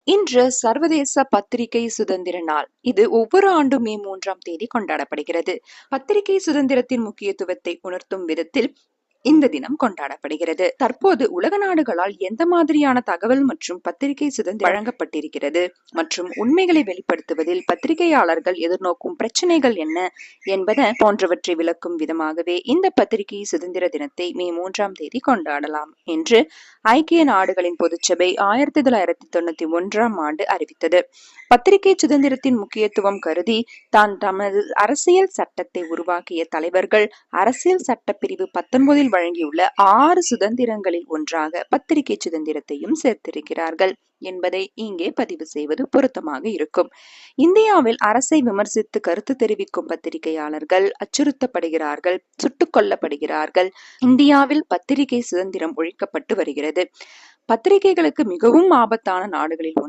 இன்று சர்வதேச பத்திரிகை சுதந்திர நாள். இது ஒவ்வொரு ஆண்டும் மே 3ஆம் தேதி கொண்டாடப்படுகிறது. பத்திரிகை சுதந்திரத்தின் முக்கியத்துவத்தை உணர்த்தும் விதத்தில் இந்த தினம் கொண்டாடப்படுகிறது. தற்போது உலக நாடுகளால் எந்த மாதிரியான தகவல் மற்றும் பத்திரிகை சுதந்திரம் வழங்கப்பட்டிருக்கிறது மற்றும் உண்மைகளை வெளிப்படுத்துவதில் பத்திரிகையாளர்கள் எதிர்நோக்கும் பிரச்சனைகள் என்ன என்பன போன்றவற்றை விளக்கும் விதமாகவே இந்த பத்திரிகை சுதந்திர தினத்தை மே 3ஆம் தேதி கொண்டாடலாம் என்று ஐக்கிய நாடுகளின் பொதுச்சபை 1991ஆம் ஆண்டு அறிவித்தது. பத்திரிகை சுதந்திரத்தின் முக்கியத்துவம் கருதி தான் தமது அரசியல் சட்டத்தை உருவாக்கிய தலைவர்கள் அரசியல் சட்டப்பிரிவு 19 வழங்கியுள்ள 6 சுதந்திரங்களில் ஒன்றாக பத்திரிகை சுதந்திரத்தையும் சேர்த்திருக்கிறார்கள் என்பதை இங்கே பதிவு செய்வது பொருத்தமாக இருக்கும். இந்தியாவில் அரசை விமர்சித்து கருத்து தெரிவிக்கும் பத்திரிகையாளர்கள் அச்சுறுத்தப்படுகிறார்கள், சுட்டுக் கொல்லப்படுகிறார்கள். இந்தியாவில் பத்திரிகை சுதந்திரம் ஒழிக்கப்பட்டு வருகிறது. பத்திரிகைகளுக்கு மிகவும் ஆபத்தான நாடுகளில்